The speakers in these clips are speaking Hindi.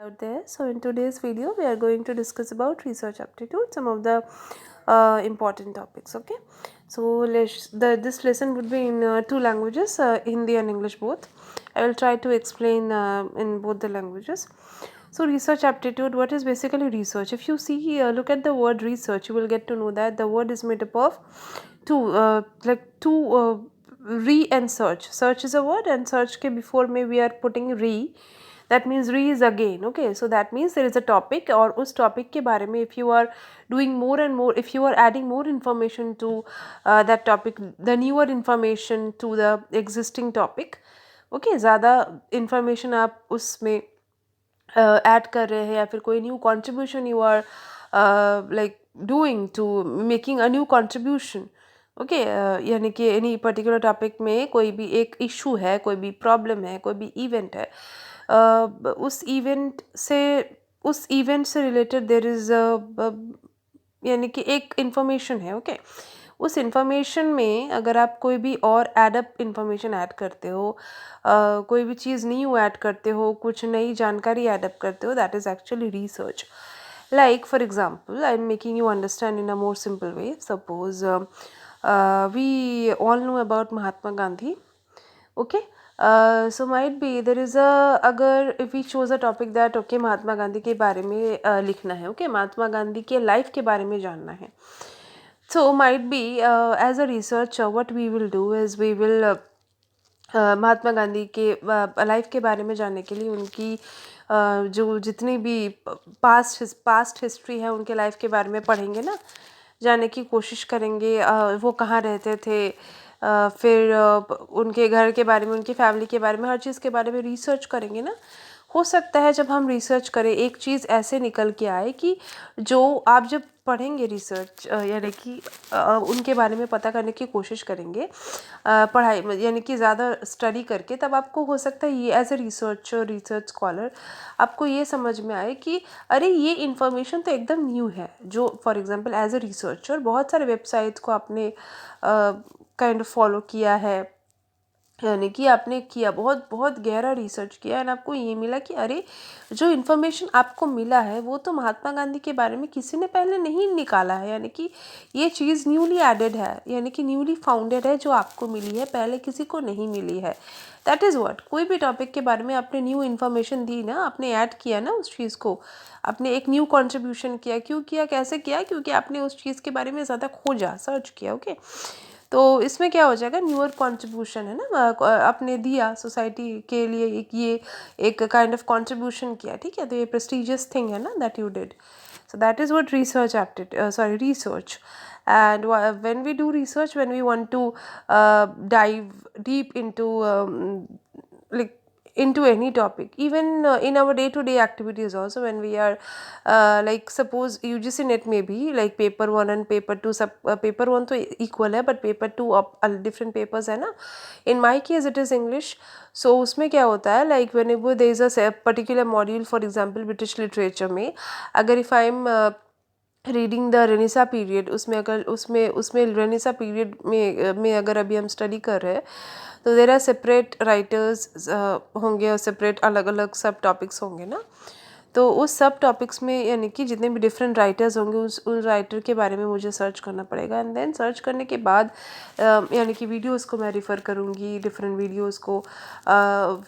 Out there. So in today's video we are going to discuss about research aptitude, some of the important topics. Okay, so this lesson would be in two languages, Hindi and English both. I will try to explain in both the languages. So research aptitude, what is basically research? If you see look at the word research, you will get to know that the word is made up of two re and search. Search is a word, and search ke before may we are putting re, that means re is again. Okay, so that means there is a topic, और उस topic के बारे में if you are doing more and more, if you are adding more information to that topic, the newer information to the existing topic, okay, ज़्यादा information आप उसमें ऐड कर रहे हैं या फिर कोई new contribution you are like doing to making a new contribution. Okay, यानी कि एनी पर्टिकुलर टॉपिक में कोई भी एक इशू है, कोई भी प्रॉब्लम है, कोई भी इवेंट है, उस इवेंट से रिलेटेड देयर इज़ यानी कि एक इंफॉर्मेशन है. ओके, उस इंफॉर्मेशन में अगर आप कोई भी और एडअप इंफॉर्मेशन ऐड करते हो, कोई भी चीज़ न्यू ऐड करते हो, कुछ नई जानकारी ऐडअप करते हो, that is actually research. Like for example, I'm making you understand in a more simple way. Suppose we all know about Mahatma Gandhi. Okay, so might be there is a, अगर if we chose a topic that okay Mahatma Gandhi के बारे में लिखना है, okay, महात्मा गांधी के लाइफ के बारे में जानना है. So might be as a researcher what we will do is we will Mahatma Gandhi के लाइफ के बारे में जानने के लिए उनकी जो जितनी भी पास्ट हिस्ट्री है उनके लाइफ के बारे में पढ़ेंगे ना, जानने की कोशिश करेंगे. वो कहाँ रहते थे, फिर उनके घर के बारे में, उनकी फैमिली के बारे में, हर चीज़ के बारे में रिसर्च करेंगे ना. हो सकता है जब हम रिसर्च करें एक चीज़ ऐसे निकल के आए कि जो आप जब पढ़ेंगे रिसर्च यानी कि उनके बारे में पता करने की कोशिश करेंगे पढ़ाई यानी कि ज़्यादा स्टडी करके, तब आपको हो सकता है ये as a researcher, research scholar आपको ये समझ में आए कि अरे ये इन्फॉर्मेशन तो एकदम न्यू है. जो for example as a researcher बहुत सारे वेबसाइट्स को आपने काइंड ऑफ फॉलो किया है, यानी कि आपने किया बहुत बहुत गहरा रिसर्च किया एंड आपको ये मिला कि अरे जो इन्फॉर्मेशन आपको मिला है वो तो महात्मा गांधी के बारे में किसी ने पहले नहीं निकाला है, यानी कि ये चीज़ न्यूली एडेड है, यानी कि न्यूली फाउंडेड है, जो आपको मिली है पहले किसी को नहीं मिली है. दैट इज़ व्हाट, कोई भी टॉपिक के बारे में आपने न्यू इन्फॉर्मेशन दी ना, आपने ऐड किया ना उस चीज़ को, आपने एक न्यू कंट्रीब्यूशन किया. क्यों किया, कैसे किया? क्योंकि आपने उस चीज़ के बारे में ज़्यादा खोजा, सर्च किया. ओके, तो इसमें क्या हो जाएगा, न्यूअर कंट्रीब्यूशन है ना, आपने दिया सोसाइटी के लिए ये एक काइंड ऑफ कंट्रीब्यूशन किया. ठीक है, तो ये प्रेस्टिजियस थिंग है ना that you did. So that is what research research. And when we do research, when we want to dive deep into like into any topic, even in our day to day activities also, when we are like suppose UGC net may be like paper 1 and paper 2 सब paper 1 तो equal है, but paper 2 different papers है ना. In my case it is English. So उसमें क्या होता है, like whenever there is a particular module, for example British literature में, अगर if I am reading the Renaissance period, उसमें अगर उसमें रेनेसा पीरियड में अगर अभी हम स्टडी कर रहे हैं, तो देर आर सेपरेट राइटर्स होंगे और सेपरेट अलग अलग सब टॉपिक्स होंगे ना. तो उस सब टॉपिक्स में यानी कि जितने भी डिफरेंट राइटर्स होंगे उन राइटर के बारे में मुझे सर्च करना पड़ेगा. एंड देन सर्च करने के बाद यानी कि वीडियोस को मैं रिफ़र करूँगी, डिफरेंट वीडियोस को.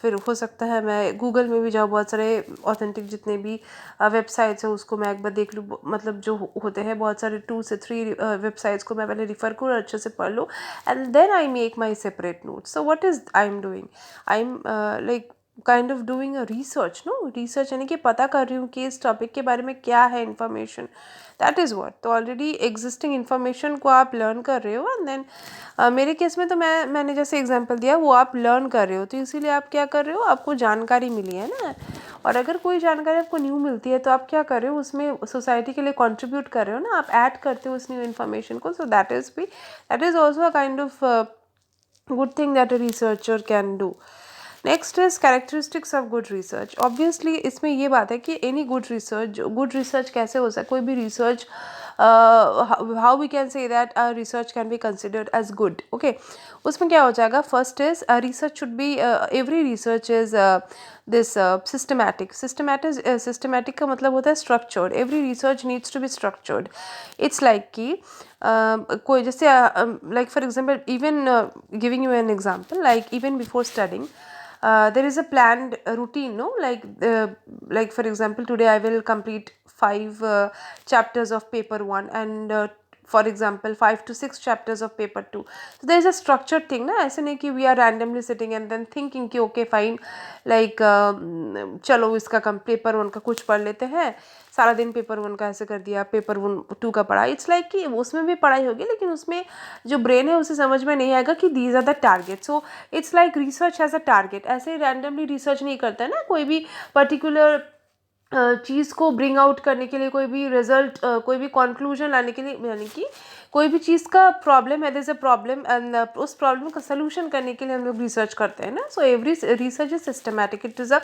फिर हो सकता है मैं गूगल में भी जाऊँ, बहुत सारे ऑथेंटिक जितने भी वेबसाइट्स हैं उसको मैं एक बार देख लूँ, मतलब जो होते हैं बहुत सारे 2 से 3 वेबसाइट्स को मैं पहले रिफ़र करूँ, अच्छे से पढ़ लूँ, and then I make my separate notes. So what is I am doing, I am like kind of doing a research. No, research यानी कि पता कर रही हूँ कि इस टॉपिक के बारे में क्या है इन्फॉर्मेशन. दैट इज़ व्हाट, तो ऑलरेडी एग्जिस्टिंग इन्फॉर्मेशन को आप लर्न कर रहे हो. एंड देन मेरे केस में तो मैंने जैसे एग्जांपल दिया वो आप लर्न कर रहे हो, तो इसीलिए आप क्या कर रहे हो, आपको जानकारी मिली है ना. और अगर कोई जानकारी आपको न्यू मिलती है तो आप क्या कर रहे हो, उसमें सोसाइटी के लिए कंट्रीब्यूट कर रहे हो ना, आप ऐड करते हो उस न्यू इन्फॉर्मेशन को. सो that is also a kind of good thing that a researcher can do. Next is characteristics of good research. Obviously इसमें ये बात है कि एनी गुड रिसर्च कैसे हो सकता है, कोई भी research how we can say that research can be considered as good. Okay, उसमें क्या हो जाएगा, first is research should be, every research is this systematic का मतलब होता है structured. Every research needs to be structured. It's like कि कोई जैसे like for example, even giving you an example, like even before studying, there is a planned routine, no, like for example, today I will complete 5 chapters of paper 1, and for example 5 to 6 chapters of paper 2. So there is a structured thing ना, ऐसे नहीं कि we are randomly sitting and then thinking कि okay fine, like चलो इसका पेपर 1 का कुछ पढ़ लेते हैं, सारा दिन पेपर 1 का ऐसे कर दिया, पेपर 2 का पढ़ा. इट्स लाइक कि उसमें भी पढ़ाई होगी, लेकिन उसमें जो ब्रेन है उसे समझ में नहीं आएगा कि these are the target. So it's like research has a target. ऐसे रैंडमली रिसर्च नहीं करता है ना, कोई भी पर्टिकुलर चीज़ को ब्रिंग आउट करने के लिए, कोई भी रिजल्ट, कोई भी कंक्लूजन लाने के लिए, यानी कि कोई भी चीज़ का प्रॉब्लम है, there is a problem, and उस प्रॉब्लम का सलूशन करने के लिए हम लोग रिसर्च करते हैं ना. So every research is systematic, it is a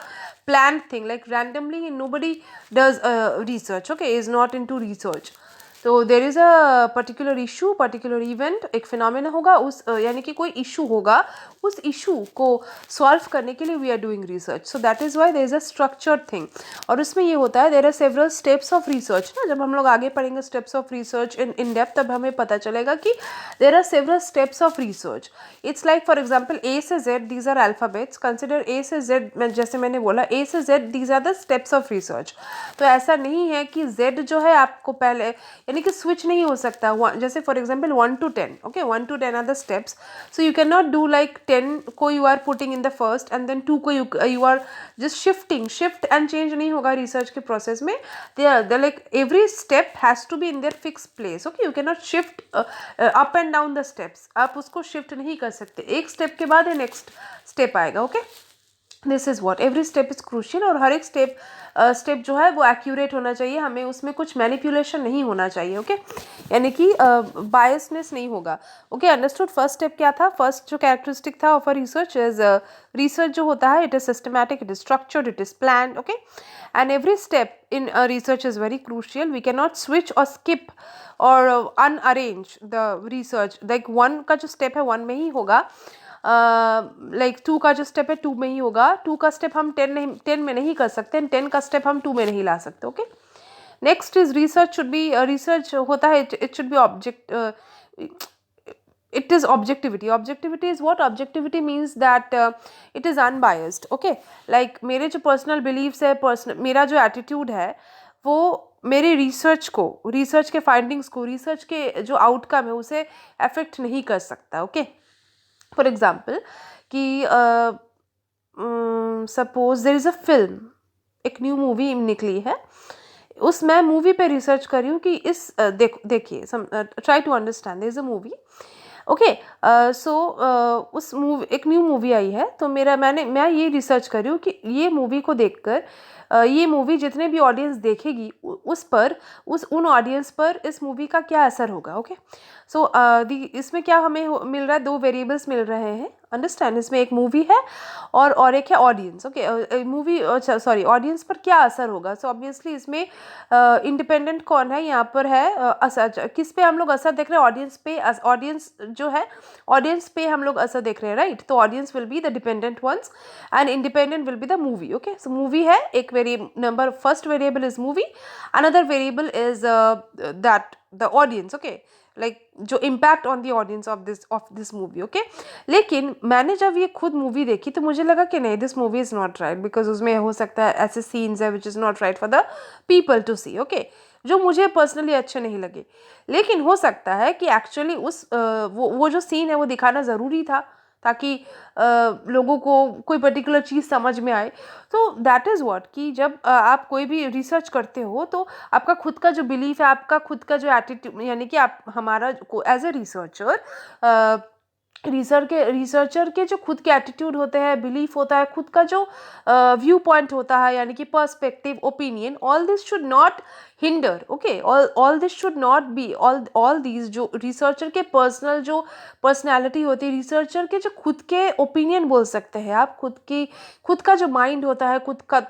plan thing. Like randomly nobody does research, okay, is not into research. तो there is a particular issue, particular event, एक फिनोमेना होगा, उस यानी कि कोई इशू होगा, उस इशू को सॉल्व करने के लिए we are doing research. So that is why there is a structured thing. और उसमें ये होता है, there are several steps of research ना. जब हम लोग आगे पढ़ेंगे steps of research in depth, तब हमें पता चलेगा कि there are several steps of research. It's like for example A से Z, these are alphabets. Consider A से जेड, जैसे मैंने बोला ए से Z, these are the steps of research. तो ऐसा नहीं है कि जेड जो है आपको पहले, यानी कि स्विच नहीं हो सकता. जैसे for example 1 to 10, okay, 1 to 10 are the steps. So you can not do like 10 को you are putting in the first and then 2 को you are just shift and change नहीं होगा रिसर्च के प्रोसेस में. They like every step has to be in their fix place. Okay, you can not shift up and down the steps. आप उसको शिफ्ट नहीं कर सकते, एक स्टेप के बाद नेक्स्ट स्टेप आएगा. Okay, this is what every step is crucial. और हर एक स्टेप जो है वो एक्यूरेट होना चाहिए, हमें उसमें कुछ मैनिपुलेशन नहीं होना चाहिए. ओके, यानी कि बायसनेस नहीं होगा. Okay, understood. फर्स्ट स्टेप क्या था, फर्स्ट जो कैरेक्टरिस्टिक था of a research is, research जो होता है, it is systematic, it is structured, it is planned. Okay, and every step in research is very crucial. We can not switch और स्किप और अनअरेंज द रिसर्च. लाइक 1 का जो स्टेप है 1 में ही होगा, लाइक 2 का जो स्टेप है 2 में ही होगा. 2 का स्टेप हम 10 में नहीं कर सकते, 10 का स्टेप हम 2 में नहीं ला सकते. Okay, next is research should B, research होता है, it should B object, it is objectivity is what? Objectivity means that it is unbiased. Okay, like मेरे जो personal beliefs है, मेरा जो attitude है, वो मेरे रिसर्च के फाइंडिंग्स को, रिसर्च के जो आउटकम है उसे अफेक्ट नहीं कर सकता. ओके, फॉर एग्जाम्पल कि suppose there is a film, एक न्यू मूवी निकली है, उस मैं मूवी पे रिसर्च कर रही हूँ कि इस देखिए, try to understand. There is a movie, okay, so उस मूवी, एक न्यू मूवी आई है, तो मैं ये रिसर्च कर रही हूँ कि ये मूवी को देखकर ये मूवी जितने भी ऑडियंस देखेगी उन ऑडियंस पर इस मूवी का क्या असर होगा. ओके, सो इसमें क्या हमें मिल रहा है, 2 वेरिएबल्स मिल रहे हैं. अंडरस्टैंड, इसमें एक मूवी है और एक है audience. Okay, movie, sorry, audience पर क्या असर होगा. सो ऑब्वियसली इसमें इंडिपेंडेंट कौन है, यहाँ पर है असर. किस पे हम लोग असर देख रहे हैं, ऑडियंस पे. ऑडियंस जो है, ऑडियंस पे हम लोग असर देख रहे हैं, राइट. तो audience will be the dependent ones and independent will be the movie. Okay, so movie है, एक number, first variable is movie, another variable is that the audience. Okay, like जो impact on the audience of this movie. Okay, लेकिन मैंने जब ये खुद मूवी देखी तो मुझे लगा कि नहीं, this movie is not right, because उसमें हो सकता है ऐसे सीन्स है which is not right for the people to see. Okay, जो मुझे पर्सनली अच्छे नहीं लगे, लेकिन हो सकता है कि एक्चुअली वो जो सीन है वो दिखाना ज़रूरी था, ताकि लोगों को कोई पर्टिकुलर चीज़ समझ में आए. तो दैट इज़ व्हाट, कि जब आप कोई भी रिसर्च करते हो तो आपका खुद का जो बिलीफ है, आपका खुद का जो एटीट्यूड, यानी कि आप हमारा एज ए रिसर्चर रिसर्चर के जो खुद के एटीट्यूड होते हैं, बिलीफ होता है, खुद का जो व्यू पॉइंट होता है, यानी कि perspective, opinion, all this should not hinder, okay, all this should not be, all these जो रिसर्चर के पर्सनल जो पर्सनैलिटी होती है, रिसर्चर के जो खुद के ओपिनियन बोल सकते हैं आप, खुद का जो माइंड होता है, खुद का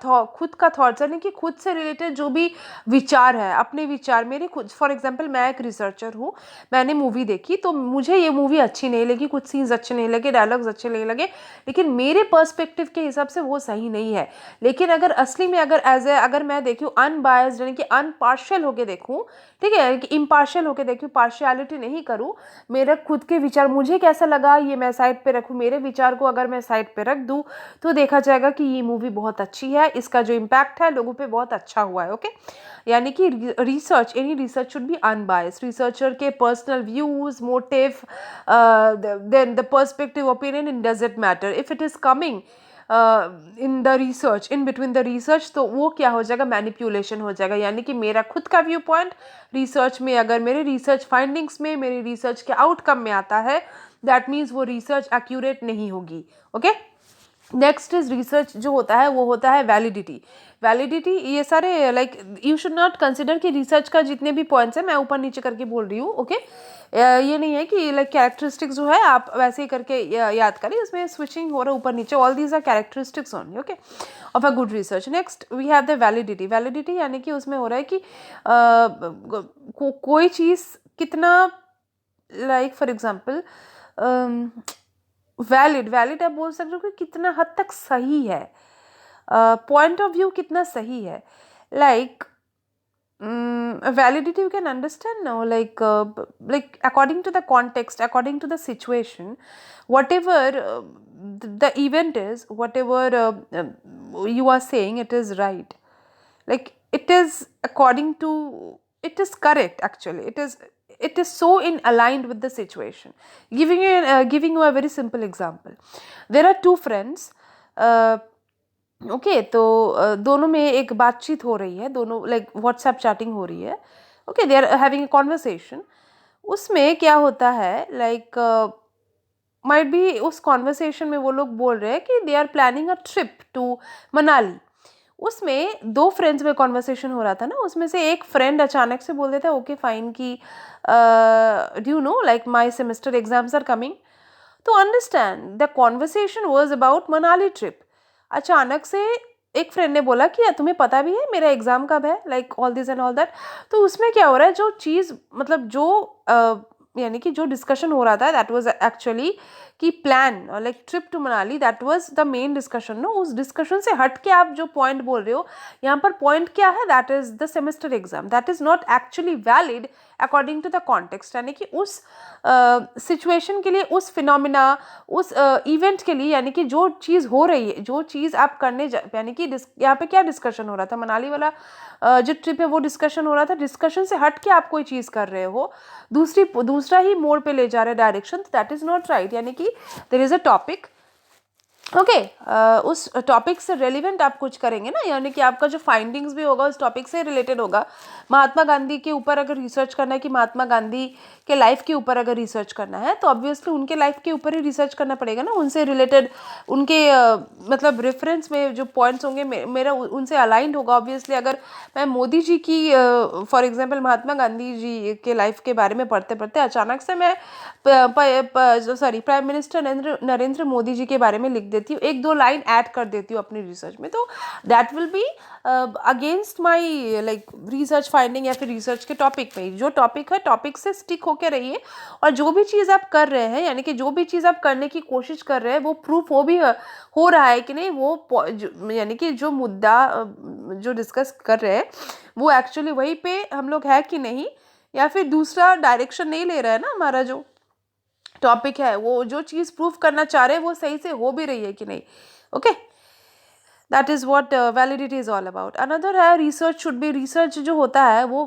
थॉट्स, यानी कि खुद से रिलेटेड जो भी विचार है, अपने विचार, मेरे खुद, फॉर एग्जाम्पल मैं एक रिसर्चर हूँ, मैंने मूवी देखी तो मुझे ये मूवी अच्छी नहीं लगी, कुछ सीन्स अच्छे नहीं लगे, डायलॉग्स अच्छे नहीं लगे, लेकिन मेरे पर्सपेक्टिव के हिसाब से वो सही नहीं है। लेकिन अगर असली में अगर मैं देखूँ अनबायस्ड, यानी कि अनपार्शियल होके देखूँ, ठीक है, कि इम्पार्शियल होके देखूँ, पार्शियलिटी नहीं करूँ, मेरा खुद के विचार मुझे कैसा लगा ये मैं साइड पे रखूँ, मेरे विचार को अगर मैं साइड पे रख दूँ तो देखा जाएगा कि ये मूवी बहुत अच्छी है, इसका जो इम्पैक्ट है लोगों पे बहुत अच्छा हुआ है, ओके। यानी कि any research should be unbiased, researcher के personal views, motive, then the perspective, opinion, in doesn't matter if it is coming in the research, in between the research, तो वो क्या हो जाएगा, मैनिपुलेशन हो जाएगा। यानी कि मेरा खुद का व्यू पॉइंट रिसर्च में, अगर मेरे रिसर्च फाइंडिंग्स में, मेरे रिसर्च के आउटकम में आता है, दैट मीन्स वो रिसर्च एक्यूरेट नहीं होगी, ओके। नेक्स्ट इज रिसर्च जो होता है वो होता है वैलिडिटी। ये सारे like you should not consider कि रिसर्च का जितने भी पॉइंट्स हैं मैं ऊपर नीचे करके बोल रही हूँ, ओके। ये नहीं है कि लाइक कैरेक्टरिस्टिक्स जो है आप वैसे ही करके याद करें, इसमें स्विचिंग हो रहा है ऊपर नीचे, all these are characteristics only, okay, of a good research. Next we have the validity यानी कि उसमें हो रहा है कि कोई चीज़ कितना, लाइक फॉर एग्जाम्पल वैलिड आप बोल सकते हो कि कितना हद तक सही है, पॉइंट ऑफ व्यू कितना सही है, like validity you can understand now, like according to the context, according to the situation, whatever the event is, whatever you are saying, it is right, like it is according to, it is correct, actually it is so in aligned with the situation. Giving you a very simple example, there are two friends, uh, okay, तो दोनों में एक बातचीत हो रही है, दोनों लाइक व्हाट्सएप चैटिंग हो रही है, okay, they are having a conversation. उसमें क्या होता है, लाइक माइट बी उस कॉन्वर्सेशन में वो लोग बोल रहे हैं कि they are planning a trip to Manali. उसमें दो फ्रेंड्स में कॉन्वर्सेशन हो रहा था ना, उसमें से एक फ्रेंड अचानक से बोल देता है ओके फाइन कि do you know like my semester exams are coming, तो understand the conversation was about Manali trip. अचानक से एक फ्रेंड ने बोला कि तुम्हें पता भी है मेरा एग्जाम कब है, like all this and all that. तो उसमें क्या हो रहा है, जो चीज़ मतलब जो यानी कि जो डिस्कशन हो रहा था दैट वाज एक्चुअली कि plan like trip to Manali, that was the main discussion no. उस डिस्कशन से हट के आप जो पॉइंट बोल रहे हो, यहाँ पर पॉइंट क्या है, that is the semester exam, that is not actually valid according to the context. यानी कि उस सिचुएशन के लिए, उस फिनोमिना, उस इवेंट के लिए, यानी कि जो चीज़ हो रही है, जो चीज़ आप करने यानी कि यहाँ पे क्या डिस्कशन हो रहा था, मनाली वाला जो ट्रिप है वो डिस्कशन हो रहा था, डिस्कशन से हट के आप कोई चीज़ कर रहे हो, दूसरा ही मोड पे ले जा रहे direction, that is not right. यानी कि there is a topic, okay, उस टॉपिक से रेलिवेंट आप कुछ करेंगे ना, यानी कि आपका जो फाइंडिंग्स भी होगा उस टॉपिक से रिलेटेड होगा। महात्मा गांधी के ऊपर अगर रिसर्च करना है, कि महात्मा गांधी के लाइफ के ऊपर अगर रिसर्च करना है, तो ऑब्वियसली उनके लाइफ के ऊपर ही रिसर्च करना पड़ेगा ना, उनसे रिलेटेड, उनके मतलब रेफरेंस में जो पॉइंट्स होंगे मेरा उनसे अलाइंड होगा। ऑब्वियसली अगर मैं मोदी जी की फॉर एग्जांपल महात्मा गांधी जी के लाइफ के बारे में पढ़ते पढ़ते अचानक से मैं प्राइम मिनिस्टर नरेंद्र मोदी जी के बारे में लिख देती हूँ, एक दो लाइन ऐड कर देती हूँ अपनी रिसर्च में, तो that will be against my like research finding, या फिर रिसर्च के टॉपिक पे। जो टॉपिक है टॉपिक से स्टिक होके रहिए, और जो भी चीज़ आप कर रहे हैं, यानी कि जो भी चीज़ आप करने की कोशिश कर रहे हैं, वो प्रूफ हो रहा है कि नहीं, वो यानी कि जो मुद्दा जो डिस्कस कर रहे हैं वो एक्चुअली वहीं पे हम लोग है कि नहीं, या फिर दूसरा डायरेक्शन नहीं ले रहा है ना, हमारा जो टॉपिक है, वो जो चीज़ प्रूफ करना चाह रहे हैं वो सही से हो भी रही है कि नहीं, okay. That is what validity is all about. Another है रिसर्च शुड बी, रिसर्च जो होता है वो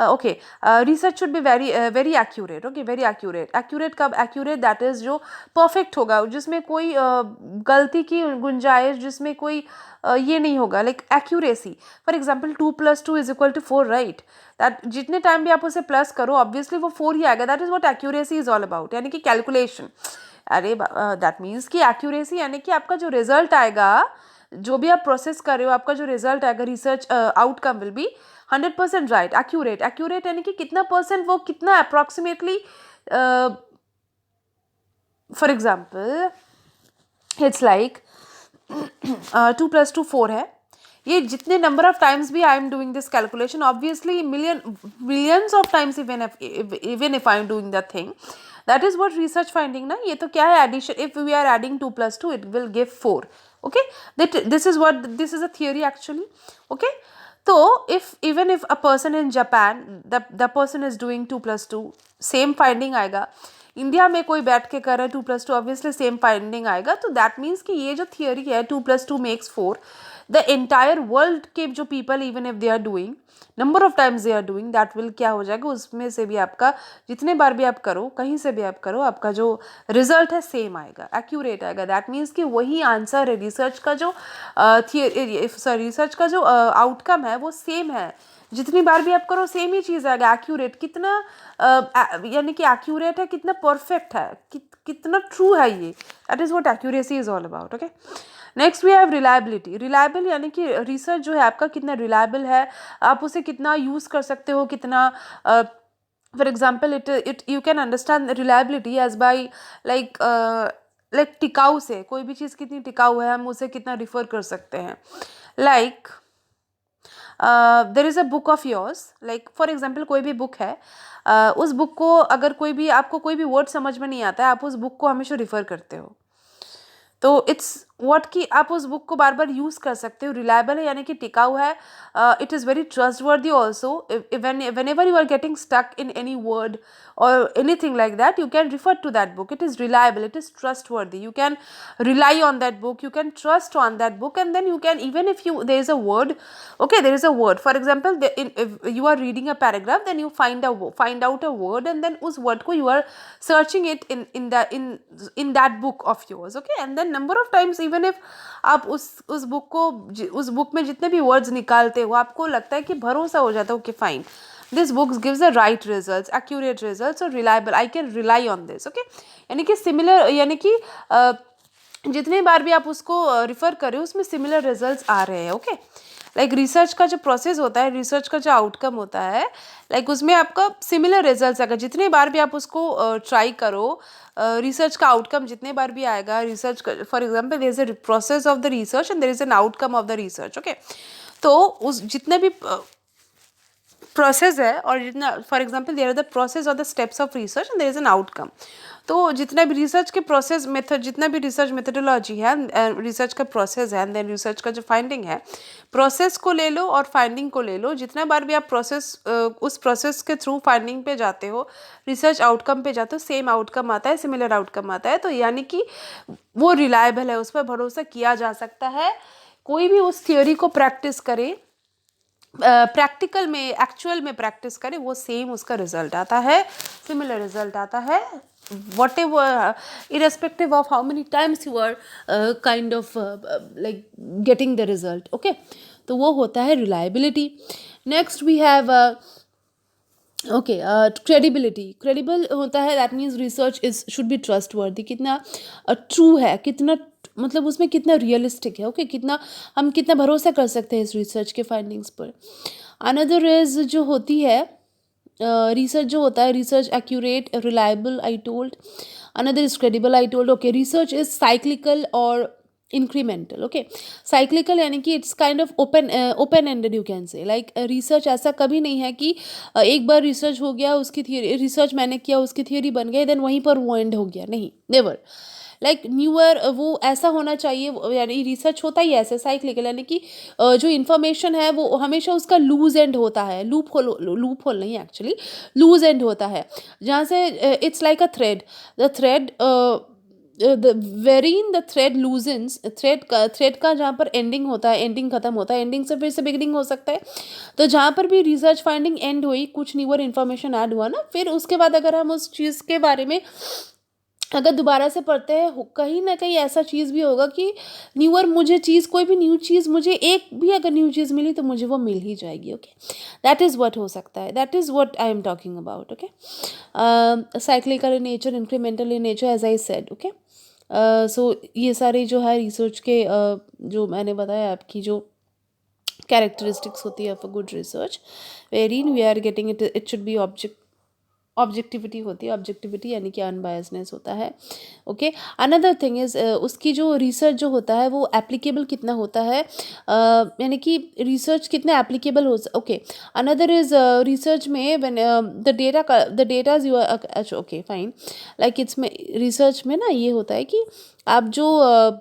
okay, research should be very very accurate. Okay, very accurate. Accurate कब एक्यूरेट? दैट इज़ जो परफेक्ट होगा, जिसमें कोई गलती की गुंजाइश, जिसमें कोई ये नहीं होगा, like accuracy. For example 2+2=4, right? That जितने टाइम भी आप उसे प्लस करो ऑब्वियसली वो 4 ही आएगा. That is what accuracy is all about, यानी कि कैलकुलेशन. अरे दैट मीन्स कि एक्यूरेसी यानी कि आपका जो रिजल्ट आएगा, जो भी आप प्रोसेस कर रहे हो, आपका जो रिजल्ट आएगा, research outcome will be 100% right. Accurate, accurate यानी कि कितना परसेंट, वो कितना approximately. For example it's like 2+2=4 है. ये जितने नंबर ऑफ टाइम्स भी I am doing this calculation, obviously millions of times even if I am doing that thing, that is what research finding ना. ये तो क्या है, addition. If we are adding 2+2 it will give 4. okay, this is what, this is a theory actually. okay, so if a person in Japan, the person is doing 2+2, same finding आएगा. इंडिया में कोई बैठ के कर रहा है 2+2, ऑब्वियसली सेम फाइंडिंग आएगा. तो दैट मीन्स कि ये जो थियोरी है 2+2=4, द एंटायर वर्ल्ड के जो people, even if they are doing, number of times they are doing, that will क्या हो जाएगा, उसमें से भी आपका जितने बार भी आप करो, कहीं से भी आप करो, आपका जो रिजल्ट है सेम आएगा, एक्यूरेट आएगा. दैट मीन्स कि वही आंसर है. रिसर्च का जो रिसर्च का जो आउटकम है वो सेम है. जितनी बार भी आप करो सेम ही चीज़ आएगा. एक्यूरेट कितना, यानी कि एक्यूरेट है, कितना परफेक्ट है, कितना ट्रू है ये. That is what accuracy is all about. Okay, next we have reliability. Reliable यानी कि रिसर्च जो है आपका कितना रिलायबल है, आप उसे कितना यूज़ कर सकते हो, कितना. For example it you can understand reliability as by like टिकाऊ से, कोई भी चीज़ कितनी टिकाऊ है, हम उसे कितना रिफ़र कर सकते हैं. Like there is a book of yours, like for example कोई भी बुक है, उस बुक को अगर कोई भी, आपको कोई भी वर्ड समझ में नहीं आता है, आप उस बुक को हमेशा रिफ़र करते हो. तो इट्स व्हाट कि आप उस बुक को बार बार यूज़ कर सकते हो. रिलायबल है यानी कि टिकाऊ है. It is very trustworthy also. Whenever you are getting stuck in any word और anything like that, you can refer to that book. It is reliable, it is trustworthy, you can rely on that book, you can trust on that book. And then you can, even if there is a word, okay, there is a word, for example, if you are reading a paragraph, then you find out a word, and then उस word को you are searching it in that book of yours. okay, and then number of times, even if आप उस बुक को, उस बुक में जितने भी वर्ड्स निकालते हो, आपको लगता है कि भरोसा हो जाता है, okay fine, this book gives the right results, accurate results, or reliable, I can rely on this. okay, यानी कि सिमिलर, यानी कि जितने बार भी आप उसको रिफ़र करें उसमें सिमिलर रिजल्ट्स आ रहे हैं. ओके, लाइक रिसर्च का जो प्रोसेस होता है, रिसर्च का जो आउटकम होता है, लाइक उसमें आपका सिमिलर रिजल्ट्स आएगा. जितने बार भी आप उसको ट्राई करो, रिसर्च का आउटकम जितने बार भी आएगा. रिसर्च का, for example, there is a process of the research and there is an outcome of the research. Okay, तो उस जितने भी प्रोसेस है, और जितना, for example, there are the process और the steps of research and there is an outcome. तो जितना भी रिसर्च के प्रोसेस मेथड, जितना भी रिसर्च मेथडोलॉजी है, रिसर्च का प्रोसेस है, एंड देन रिसर्च का जो फाइंडिंग है, प्रोसेस को ले लो और फाइंडिंग को ले लो. जितना बार भी आप उस प्रोसेस के थ्रू फाइंडिंग पे जाते हो, रिसर्च आउटकम पे जाते हो, सेम आउटकम आता है, सिमिलर आउटकम आता है. तो यानी कि वो रिलायबल है, उस पर भरोसा किया जा सकता है. कोई भी उस थियोरी को प्रैक्टिस करे, प्रैक्टिकल में, एक्चुअल में प्रैक्टिस करें, वो सेम उसका रिजल्ट आता है, सिमिलर रिजल्ट आता है, whatever, irrespective of how many times you are kind of like getting the result. okay, तो वो होता है reliability. next we have okay, credibility. Credible होता है, that means research is should be trustworthy. कितना ट्रू है, कितना, मतलब उसमें कितना रियलिस्टिक है. ओके, कितना, हम कितना भरोसा कर सकते हैं इस रिसर्च के फाइंडिंग्स पर. अनदर इज जो होती है रिसर्च, जो होता है research accurate, reliable, I told. Another is credible, I told. Okay, research is cyclical और इंक्रीमेंटल. ओके, साइक्लिकल यानी कि it's kind of open ended, you can say. Like research ऐसा कभी नहीं है कि एक बार रिसर्च हो गया, उसकी थियरी, रिसर्च मैंने किया, उसकी थियरी बन गई, देन वहीं पर वो एंड हो गया. नहीं, नेवर. लाइक न्यूअर, वो ऐसा होना चाहिए, यानी रिसर्च होता ही ऐसे साइक्लिकल, यानी कि जो इन्फॉर्मेशन है वो हमेशा उसका लूज एंड होता है. लूप होल नहीं, एक्चुअली लूज एंड होता है, जहाँ से it's like a thread. The thread wherein the thread loosens, thread का जहाँ पर एंडिंग होता है, एंडिंग खत्म होता है, एंडिंग से फिर से बिगिनिंग हो सकता है। तो जहाँ पर भी रिसर्च फाइंडिंग एंड हुई, कुछ न्यूअर इन्फॉर्मेशन ऐड हुआ ना, फिर उसके बाद अगर हम उस चीज़ के बारे में अगर दोबारा से पढ़ते हैं, कहीं ना कहीं ऐसा चीज़ भी होगा कि न्यूअर मुझे चीज़, कोई भी न्यू चीज़, मुझे एक भी अगर न्यू चीज़ मिली तो मुझे वो मिल ही जाएगी। ओके, दैट इज़ व्हाट हो सकता है, that is what I am talking about. Okay, cyclical in nature, incremental in nature, as I said. Okay, so ये सारे जो है रिसर्च के जो मैंने बताया आपकी जो कैरेक्टरिस्टिक्स होती है of a good research, wherein we are getting it should be objectivity होती है, ऑब्जेक्टिविटी यानी कि अनबायसनेस होता है। ओके, अनदर थिंग इज़ उसकी जो रिसर्च जो होता है वो एप्लीकेबल कितना होता है, यानी कि रिसर्च कितना एप्लीकेबल हो। ओके, अनदर इज़ रिसर्च में व्हेन द डेटा यू अच्छा ओके फाइन, लाइक इट्स में रिसर्च में ना ये होता है कि आप जो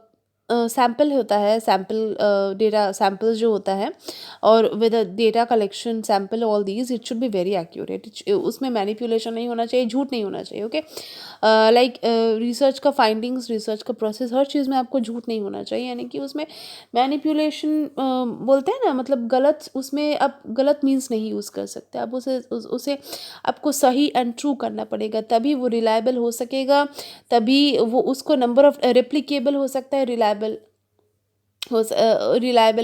सैम्पल होता है, सैम्पल डेटा सैम्पल्स जो होता है, और with data collection sample all these, it should be very accurate, उसमें मैनिपुलेशन नहीं होना चाहिए, झूठ नहीं होना चाहिए। ओके, लाइक रिसर्च का फाइंडिंग्स, रिसर्च का प्रोसेस, हर चीज़ में आपको झूठ नहीं होना चाहिए, यानी कि उसमें मैनिपुलेशन बोलते हैं ना, मतलब गलत, उसमें आप गलत मीन्स नहीं यूज़ कर सकते, आप उसे आपको सही एंड ट्रू करना पड़ेगा, तभी वो रिलायबल हो सकेगा, तभी वो उसको नंबर ऑफ रेप्लिकेबल हो सकता है, रिलायबल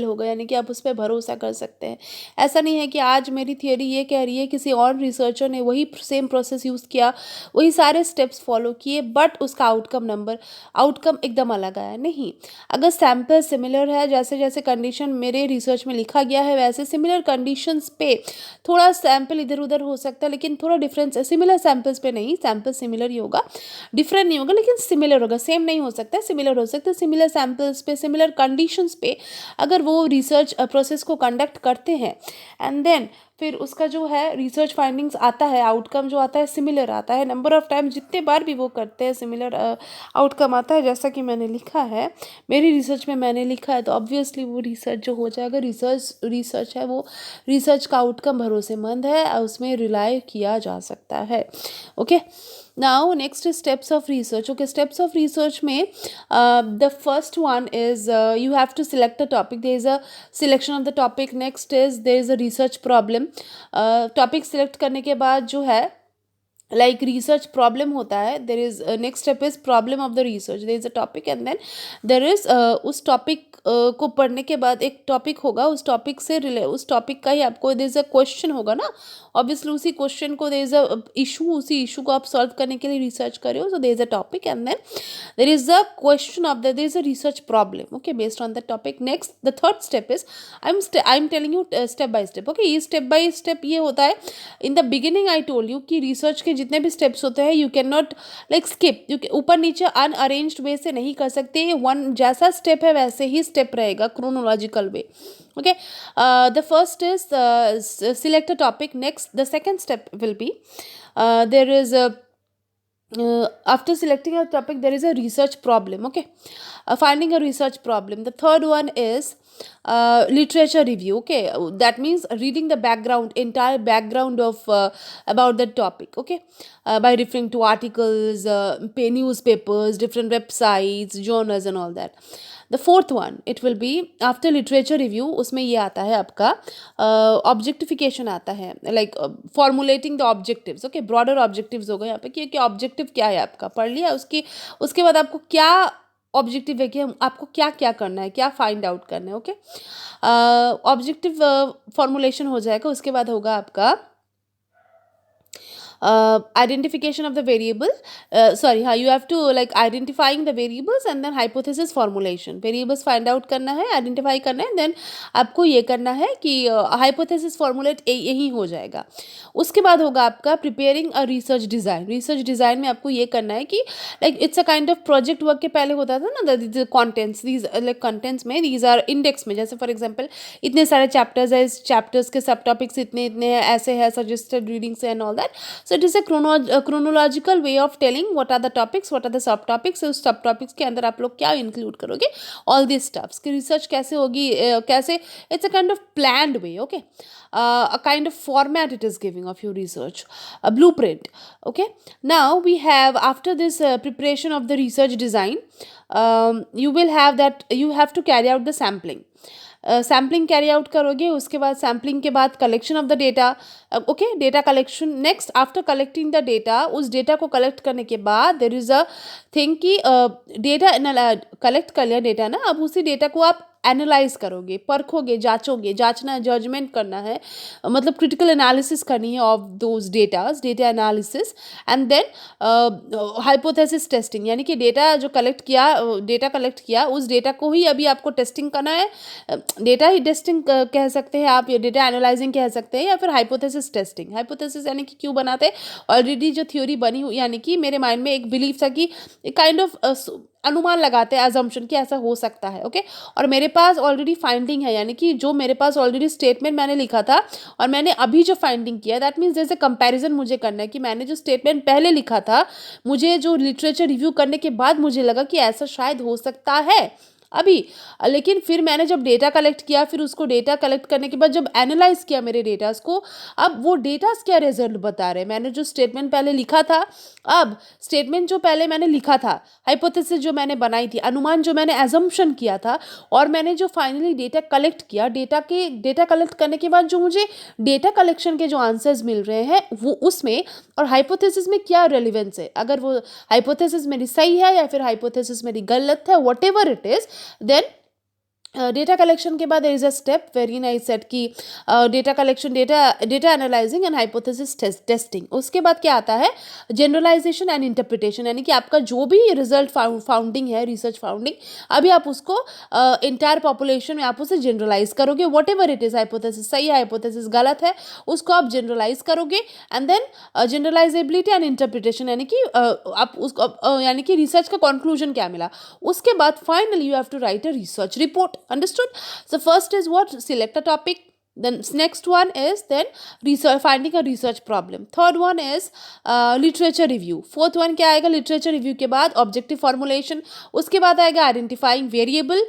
होगा, यानी कि आप उस पर भरोसा कर सकते हैं। ऐसा नहीं है कि आज मेरी थियोरी ये कह रही है, किसी और रिसर्चर ने वही सेम प्रोसेस यूज़ किया, वही सारे स्टेप्स फॉलो किए, बट उसका आउटकम एकदम अलग आया। नहीं, अगर सैम्पल सिमिलर है, जैसे जैसे कंडीशन मेरे रिसर्च में लिखा गया है वैसे सिमिलर कंडीशंस पे थोड़ा सैम्पल इधर उधर हो सकता है, लेकिन थोड़ा डिफरेंस है, सिमिलर सैम्पल्स पे नहीं, सैम्पल सिमिलर ही होगा, डिफरेंट नहीं होगा, लेकिन सिमिलर होगा, सेम नहीं हो सकता, सिमिलर हो सकता है, सिमिलर सैम्पल्स पे, सिमिलर कंडीशंस पे अगर वो रिसर्च प्रोसेस को कंडक्ट करते हैं, एंड देन फिर उसका जो है रिसर्च फाइंडिंग्स आता है, आउटकम जो आता है सिमिलर आता है, नंबर ऑफ टाइम जितने बार भी वो करते हैं सिमिलर आउटकम आता है, जैसा कि मैंने लिखा है, मेरी रिसर्च में मैंने लिखा है, तो ऑब्वियसली वो रिसर्च जो हो जाएगा, रिसर्च है वो, रिसर्च का आउटकम भरोसेमंद है, उसमें रिलाय किया जा सकता है। Okay, now next is steps of research. Okay, steps of research में the first one is you have to select a topic, there is a selection of the topic, next is there is a research problem, topic select करने के बाद जो है लाइक रिसर्च प्रॉब्लम होता है, there is next step is problem of the research, there is a topic and then there is उस टॉपिक को पढ़ने के बाद एक टॉपिक होगा, उस टॉपिक से उस टॉपिक का ही आपको देर इज अ क्वेश्चन होगा ना, ऑब्वियसली उसी क्वेश्चन को देर इज अ इशू, उसी इशू को आप सॉल्व करने के लिए रिसर्च कर रहे हो, so there is a topic and then there is a question of there is a research problem, okay, based on the topic. Next the third step is I am telling you step by step. Okay, ये स्टेप बाय स्टेप ये होता है, in the beginning I told you कि रिसर्च के जितने भी स्टेप्स होते हैं you can not like skip, ऊपर नीचे अनअरेंज्ड वे से नहीं कर सकते, वन जैसा स्टेप है वैसे ही स्टेप रहेगा, chronological way. okay, the first is select a topic, next the second step will be there is a after selecting a topic there is a research problem, okay, finding a research problem. The third one is literature review, okay, that means reading the entire background of about the topic, okay, by referring to articles, newspapers, different websites, journals and all that. The fourth one it will be after literature review, उसमें ये आता है आपका ऑब्जेक्टिफिकेशन आता है, like formulating the objectives, okay, broader objectives होगा यहाँ पे कि ऑब्जेक्टिव क्या है आपका, पढ़ लिया, उसके बाद आपको क्या ऑब्जेक्टिव है कि आपको क्या क्या करना है, क्या फाइंड आउट करना है। ओके, ऑब्जेक्टिव फॉर्मुलेशन हो जाएगा, उसके बाद होगा आपका identification of the variable, you have to like identifying the variables and then hypothesis formulation, variables find out करना है, identify करना है, then आपको ये करना है कि hypothesis formulate यही हो जाएगा। उसके बाद होगा आपका preparing a research design में आपको ये करना है कि like it's a kind of project work के पहले होता था ना, the contents, these like contents में these are index में, जैसे for example इतने सारे chapters है, इस chapters के सब topics इतने इतने हैं, ऐसे है, suggested readings and all that, so it is a chronological way of telling what are the topics, what are the sub topics, उस सब टॉपिक्स के अंदर आप लोग क्या इंक्लूड करोगे, ऑल दिस स्टफ्स की रिसर्च कैसे होगी, कैसे, it's a kind of planned way, okay, a kind of format it is giving of your research, a blueprint. Okay, now we have, after this preparation of the research design, you will have that, you have to carry out the sampling. Sampling carry out करोगे, उसके बाद सैम्पलिंग के बाद collection of the data, okay, data collection. Next after collecting the data, उस डेटा को कलेक्ट करने के बाद देर इज़ अ थिंग कि डेटा कलेक्ट कर लिया डेटा ना, अब उसी डेटा को आप एनालाइज करोगे, परखोगे, जांचोगे, जांचना है, जजमेंट करना है, मतलब क्रिटिकल एनालिसिस करनी है of those datas, data analysis, and then hypothesis testing, यानी कि डेटा जो कलेक्ट किया, डेटा कलेक्ट किया, उस डेटा को ही अभी आपको टेस्टिंग करना है, डेटा ही टेस्टिंग कह सकते हैं आप, या डेटा एनालाइजिंग कह सकते हैं, या फिर हाइपोथेसिस टेस्टिंग। हाइपोथेसिस यानी कि क्यों बनाते हैं, ऑलरेडी जो थ्योरी बनी हुई, यानी कि मेरे माइंड में एक बिलीफ था कि काइंड ऑफ अनुमान लगाते हैं, एजम्पशन कि ऐसा हो सकता है, ओके, और मेरे पास ऑलरेडी फाइंडिंग है, यानी कि जो मेरे पास ऑलरेडी स्टेटमेंट मैंने लिखा था और मैंने अभी जो फाइंडिंग किया, दैट मीन्स जैसे कंपैरिजन मुझे करना है कि मैंने जो स्टेटमेंट पहले लिखा था, मुझे जो लिटरेचर रिव्यू करने के बाद मुझे लगा कि ऐसा शायद हो सकता है अभी, लेकिन फिर मैंने जब डेटा कलेक्ट किया, फिर उसको डेटा कलेक्ट करने के बाद जब एनालाइज किया मेरे डेटास को, अब वो डेटास क्या रिजल्ट बता रहे हैं, मैंने जो स्टेटमेंट पहले लिखा था, अब स्टेटमेंट जो पहले मैंने लिखा था, हाइपोथेसिस जो मैंने बनाई थी, अनुमान जो मैंने एजम्पशन किया था, और मैंने जो फाइनली डेटा कलेक्ट किया, डेटा कलेक्ट करने के बाद जो मुझे डेटा कलेक्शन के जो आंसर्स मिल रहे हैं वो उसमें, और हाइपोथेसिस में क्या रेलिवेंस है, अगर वो हाइपोथेसिस मेरी सही है या फिर हाइपोथेसिस मेरी गलत है, whatever it is, then data collection के बाद there is a step very nice set की data collection, data analysing and hypothesis testing. उसके बाद क्या आता है, जनरलाइजेशन एंड इंटरप्रिटेशन, यानी कि आपका जो भी रिजल्ट फाउंडिंग है, रिसर्च फाउंडिंग, अभी आप उसको इंटायर पॉपुलेशन में आप उसे जनरलाइज करोगे, whatever it is, hypothesis सही है, हाइपोथेसिस गलत है, उसको आप जनरलाइज करोगे, and then generalisability and interpretation, यानी कि आप उसको यानी कि रिसर्च का कंक्लूजन क्या मिला, उसके बाद finally you have to write a research report. Understood? So first is what? Select a topic. Then next one is then research, finding a research problem. Third one is literature review. Fourth one क्या आएगा, literature review के बाद objective formulation, उसके बाद आएगा identifying variable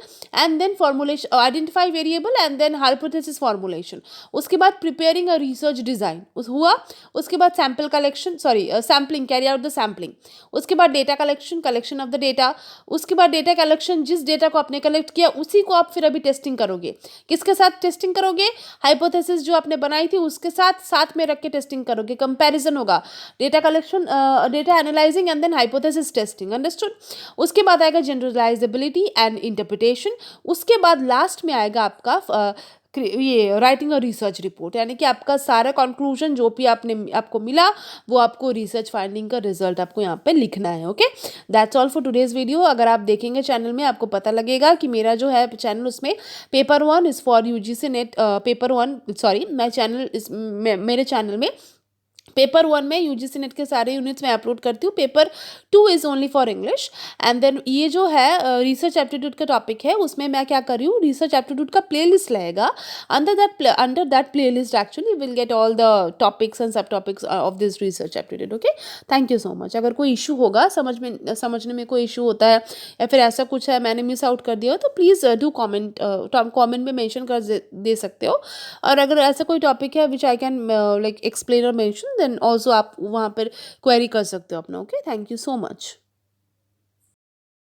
and then formulation, identify variable and then hypothesis formulation, उसके बाद preparing a research design हुआ, उसके बाद sample collection, sampling, carry out the sampling, उसके बाद data collection of the data, उसके बाद data collection, जिस data को आपने collect किया उसी को आप फिर अभी testing करोगे, किसके साथ testing करोगे, हाइपोथेसिस जो आपने बनाई थी उसके साथ में रख के टेस्टिंग करोगे, कंपैरिजन होगा, data collection, data analysing and then hypothesis testing. Understood? उसके बाद आएगा जनरलाइजेबिलिटी एंड इंटरप्रिटेशन, उसके बाद लास्ट में आएगा आपका ये राइटिंग अ रिसर्च रिपोर्ट, यानी कि आपका सारा कंक्लूजन जो भी आपको मिला वो आपको रिसर्च फाइंडिंग का रिजल्ट आपको यहाँ पे लिखना है। Okay, that's all for today's video. अगर आप देखेंगे चैनल में आपको पता लगेगा कि मेरा जो है चैनल, उसमें paper 1 is for UGC net, paper 1 sorry मैं चैनल मेरे चैनल में पेपर 1 में यूजीसी नेट के सारे यूनिट्स मैं अपलोड करती हूँ, paper 2 is only for English, and then ये जो है रिसर्च एप्टीट्यूड का टॉपिक है, उसमें मैं क्या कर रही हूँ, रिसर्च एप्टीट्यूड का प्लेलिस्ट रहेगा, under that playlist actually will get all the topics and subtopics of this research aptitude. Okay, thank you so much. अगर कोई इशू होगा, समझने में कोई इशू होता है या फिर ऐसा कुछ है मैंने मिस आउट कर दिया हो, तो प्लीज़ डू कॉमेंट में मेंशन कर दे सकते हो, और अगर ऐसा कोई टॉपिक है विच आई कैन लाइक एक्सप्लेन और मेंशन, देन ऑल्सो आप वहाँ पर क्वेरी कर सकते हो अपना। Okay, thank you so much.